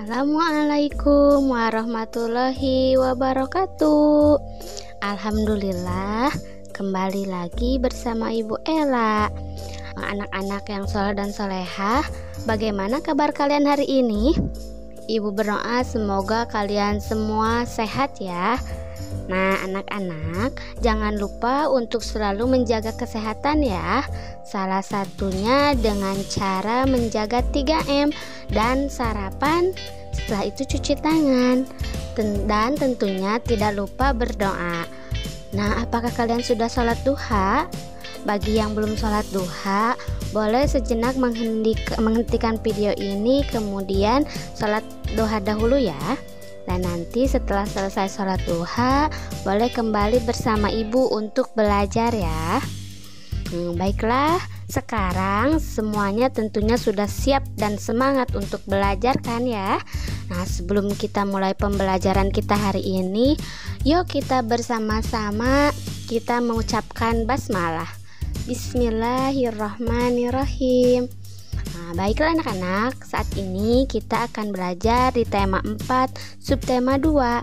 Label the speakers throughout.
Speaker 1: Assalamualaikum warahmatullahi wabarakatuh. Alhamdulillah, kembali lagi bersama Ibu Ella. Anak-anak yang soleh dan solehah, bagaimana kabar kalian hari ini? Ibu berdoa semoga kalian semua sehat ya. Nah, anak-anak, jangan lupa untuk selalu menjaga kesehatan ya. Salah satunya dengan cara menjaga 3M dan sarapan, setelah itu cuci tangan. Dan tentunya tidak lupa berdoa. Nah, apakah kalian sudah sholat duha? Bagi yang belum sholat duha, boleh sejenak menghentikan video ini, kemudian sholat duha dahulu ya. Dan nanti setelah selesai sholat duha, boleh kembali bersama ibu untuk belajar ya. Baiklah, sekarang semuanya tentunya sudah siap dan semangat untuk belajar kan ya. Nah, sebelum kita mulai pembelajaran kita hari ini, yuk kita bersama-sama kita mengucapkan basmalah. Bismillahirrahmanirrahim. Nah, baiklah anak-anak, saat ini kita akan belajar di tema 4, subtema 2.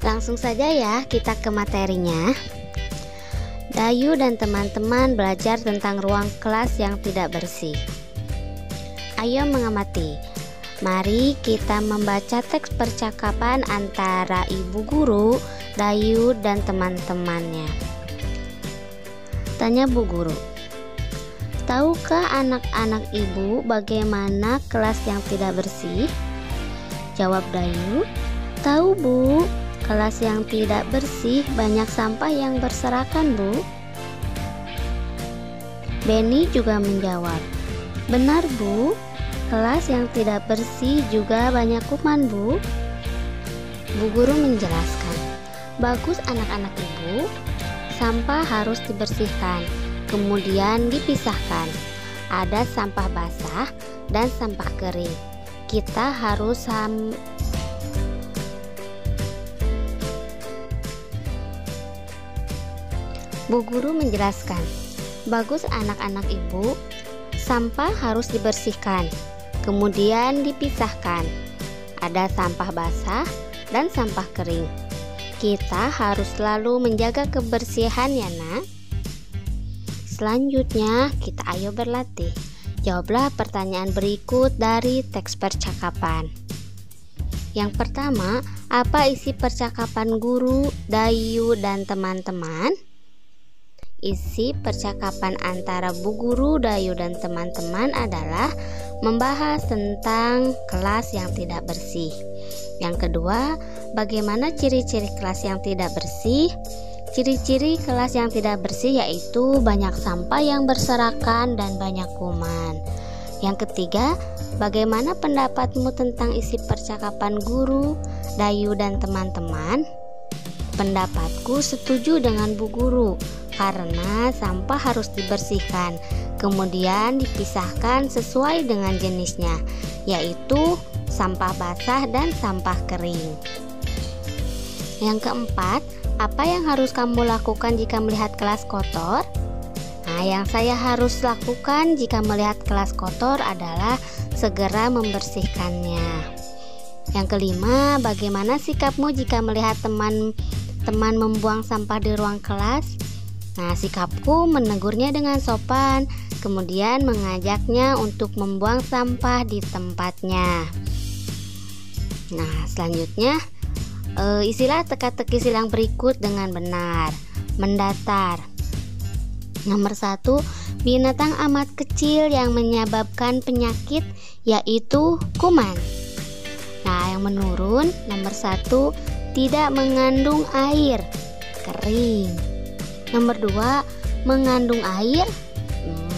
Speaker 1: Langsung saja ya kita ke materinya. Dayu dan teman-teman belajar tentang ruang kelas yang tidak bersih. Ayo mengamati. Mari kita membaca teks percakapan antara ibu guru, Dayu dan teman-temannya. Tanya Bu Guru, tahukah anak-anak ibu bagaimana kelas yang tidak bersih? Jawab Dayu, tahu Bu, kelas yang tidak bersih banyak sampah yang berserakan Bu. Benny juga menjawab, benar Bu, kelas yang tidak bersih juga banyak kuman Bu. Bu Guru menjelaskan, bagus anak-anak ibu, sampah harus dibersihkan, kemudian dipisahkan. Ada sampah basah dan sampah kering. Kita harus Bu Guru menjelaskan, bagus anak-anak ibu, sampah harus dibersihkan, kemudian dipisahkan. Ada sampah basah dan sampah kering. Kita harus selalu menjaga kebersihan ya nak. Selanjutnya kita ayo berlatih. Jawablah pertanyaan berikut dari teks percakapan. Yang pertama, apa isi percakapan guru, Dayu dan teman-teman? Isi percakapan antara Bu Guru, Dayu dan teman-teman adalah membahas tentang kelas yang tidak bersih. Yang kedua, bagaimana ciri-ciri kelas yang tidak bersih? Ciri-ciri kelas yang tidak bersih yaitu banyak sampah yang berserakan dan banyak kuman. Yang ketiga, bagaimana pendapatmu tentang isi percakapan guru, Dayu dan teman-teman? Pendapatku setuju dengan Bu Guru karena sampah harus dibersihkan, kemudian dipisahkan sesuai dengan jenisnya, yaitu sampah basah dan sampah kering. Yang keempat, apa yang harus kamu lakukan jika melihat kelas kotor? Nah, yang saya harus lakukan jika melihat kelas kotor adalah segera membersihkannya. Yang kelima, bagaimana sikapmu jika melihat teman-teman membuang sampah di ruang kelas? Nah, sikapku menegurnya dengan sopan, kemudian mengajaknya untuk membuang sampah di tempatnya. Nah, selanjutnya isilah teka-teki silang berikut dengan benar. Mendatar. Nomor 1, binatang amat kecil yang menyebabkan penyakit yaitu kuman. Nah, yang menurun nomor 1, tidak mengandung air, kering. Nomor 2, mengandung air,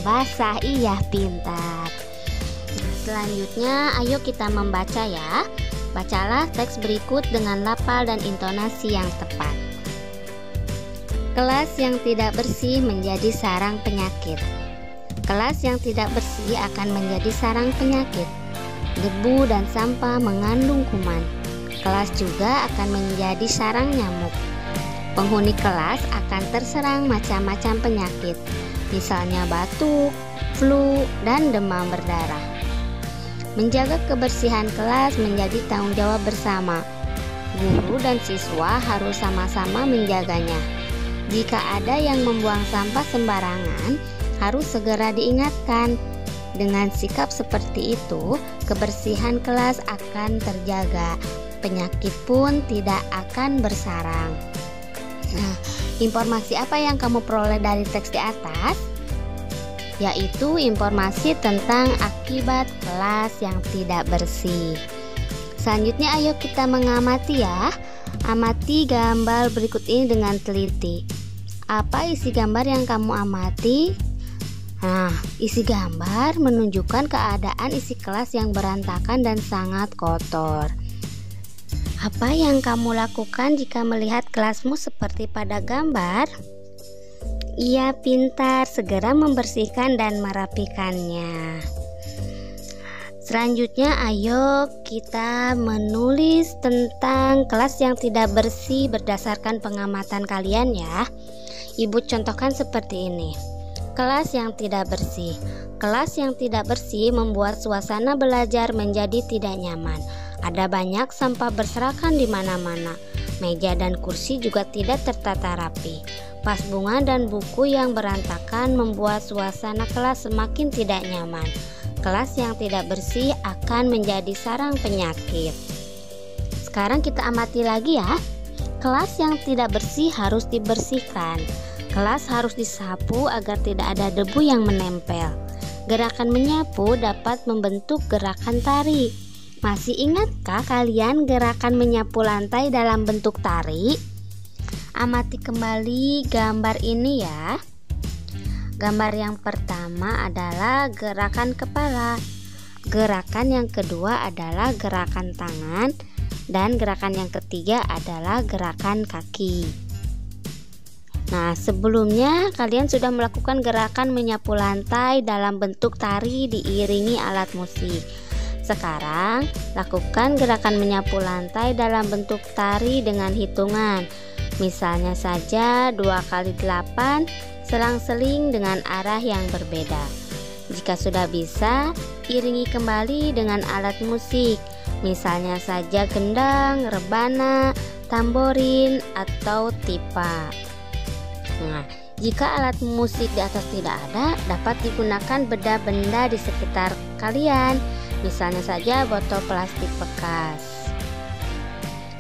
Speaker 1: basah. Iya, pintar. Selanjutnya ayo kita membaca ya. Bacalah teks berikut dengan lafal dan intonasi yang tepat. Kelas yang tidak bersih menjadi sarang penyakit. Kelas yang tidak bersih akan menjadi sarang penyakit. Debu dan sampah mengandung kuman. Kelas juga akan menjadi sarang nyamuk. penghuni kelas akan terserang macam-macam penyakit, misalnya batuk, flu, dan demam berdarah. Menjaga kebersihan kelas menjadi tanggung jawab bersama. Guru dan siswa harus sama-sama menjaganya. Jika ada yang membuang sampah sembarangan, harus segera diingatkan. Dengan sikap seperti itu, kebersihan kelas akan terjaga, penyakit pun tidak akan bersarang. Nah, informasi apa yang kamu peroleh dari teks di atas? Yaitu informasi tentang akibat kelas yang tidak bersih. Selanjutnya ayo kita mengamati ya. Amati gambar berikut ini dengan teliti. Apa isi gambar yang kamu amati? Nah, isi gambar menunjukkan keadaan isi kelas yang berantakan dan sangat kotor. Apa yang kamu lakukan jika melihat kelasmu seperti pada gambar? Ia pintar, segera membersihkan dan merapikannya. Selanjutnya ayo kita menulis tentang kelas yang tidak bersih berdasarkan pengamatan kalian ya. Ibu contohkan seperti ini. Kelas yang tidak bersih. Kelas yang tidak bersih membuat suasana belajar menjadi tidak nyaman. Ada banyak sampah berserakan di mana-mana. Meja dan kursi juga tidak tertata rapi. Vas bunga dan buku yang berantakan membuat suasana kelas semakin tidak nyaman. Kelas yang tidak bersih akan menjadi sarang penyakit. Sekarang kita amati lagi ya. Kelas yang tidak bersih harus dibersihkan. Kelas harus disapu agar tidak ada debu yang menempel. Gerakan menyapu dapat membentuk gerakan tari. Masih ingatkah kalian gerakan menyapu lantai dalam bentuk tari? Amati kembali gambar ini ya. Gambar yang pertama adalah gerakan kepala. Gerakan yang kedua adalah gerakan tangan. Dan gerakan yang ketiga adalah gerakan kaki. Nah, sebelumnya kalian sudah melakukan gerakan menyapu lantai dalam bentuk tari diiringi alat musik. Sekarang, lakukan gerakan menyapu lantai dalam bentuk tari dengan hitungan. Misalnya saja 2 kali 8 selang-seling dengan arah yang berbeda. Jika sudah bisa, iringi kembali dengan alat musik. Misalnya saja gendang, rebana, tamborin, atau tipa. Nah, jika alat musik di atas tidak ada, dapat digunakan benda-benda di sekitar kalian. Misalnya saja botol plastik bekas.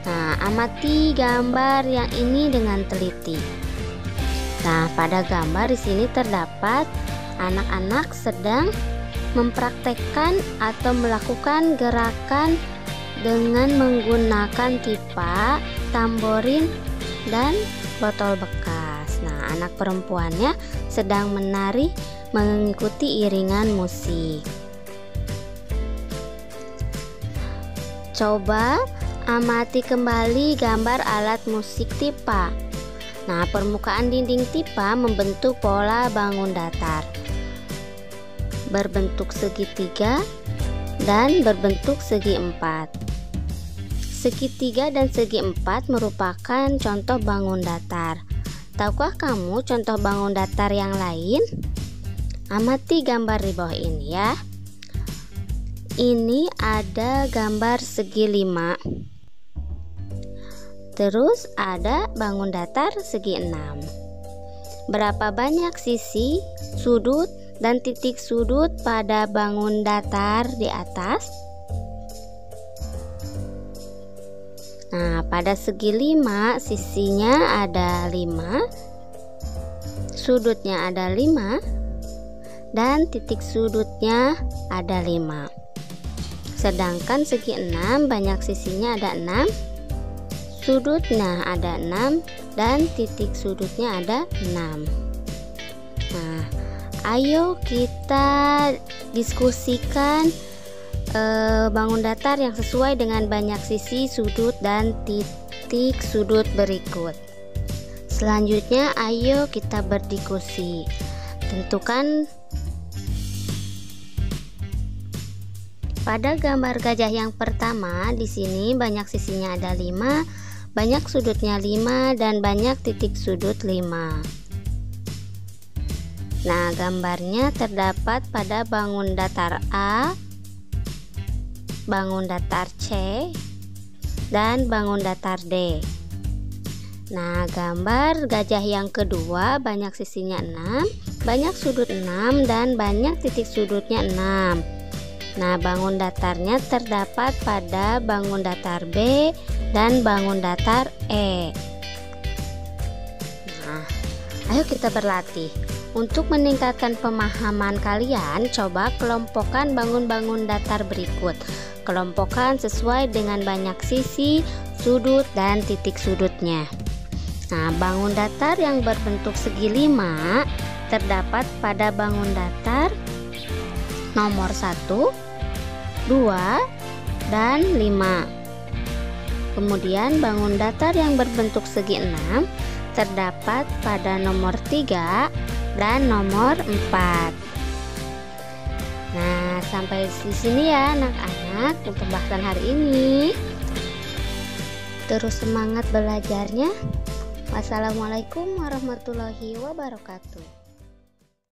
Speaker 1: Nah, amati gambar yang ini dengan teliti. Nah, pada gambar di sini terdapat anak-anak sedang mempraktekkan atau melakukan gerakan dengan menggunakan tipa, tamborin, dan botol bekas. Nah, anak perempuannya sedang menari mengikuti iringan musik. Coba amati kembali gambar alat musik tipa. Nah, permukaan dinding tipa membentuk pola bangun datar, berbentuk segitiga dan berbentuk segi empat. Segitiga dan segi empat merupakan contoh bangun datar. Tahukah kamu contoh bangun datar yang lain? Amati gambar di bawah ini ya. Ini ada gambar segi 5. Terus ada bangun datar segi 6. Berapa banyak sisi, sudut, dan titik sudut pada bangun datar di atas? Nah, pada segi 5 sisinya ada 5, sudutnya ada 5, dan titik sudutnya ada 5. Sedangkan segi 6 banyak sisinya ada 6, sudutnya ada 6, dan titik sudutnya ada 6. Nah, ayo kita diskusikan bangun datar yang sesuai dengan banyak sisi, sudut, dan titik sudut berikut. Selanjutnya ayo kita berdiskusi. Tentukan pada gambar gajah yang pertama. Di sini banyak sisinya ada 5, banyak sudutnya 5 dan banyak titik sudut 5. Nah, gambarnya terdapat pada bangun datar A, bangun datar C, dan bangun datar D. Nah, gambar gajah yang kedua banyak sisinya 6, banyak sudut 6, dan banyak titik sudutnya 6. Nah, bangun datarnya terdapat pada bangun datar B dan bangun datar E. Nah, ayo kita berlatih. Untuk meningkatkan pemahaman kalian, coba kelompokkan bangun-bangun datar berikut. Kelompokkan sesuai dengan banyak sisi, sudut, dan titik sudutnya. Nah, bangun datar yang berbentuk segi 5 terdapat pada bangun datar nomor 1, 2, dan 5. Kemudian bangun datar yang berbentuk segi 6 terdapat pada nomor 3 dan nomor 4. Nah, sampai di sini ya anak-anak untuk pembahasan hari ini. Terus semangat belajarnya. Wassalamualaikum warahmatullahi wabarakatuh.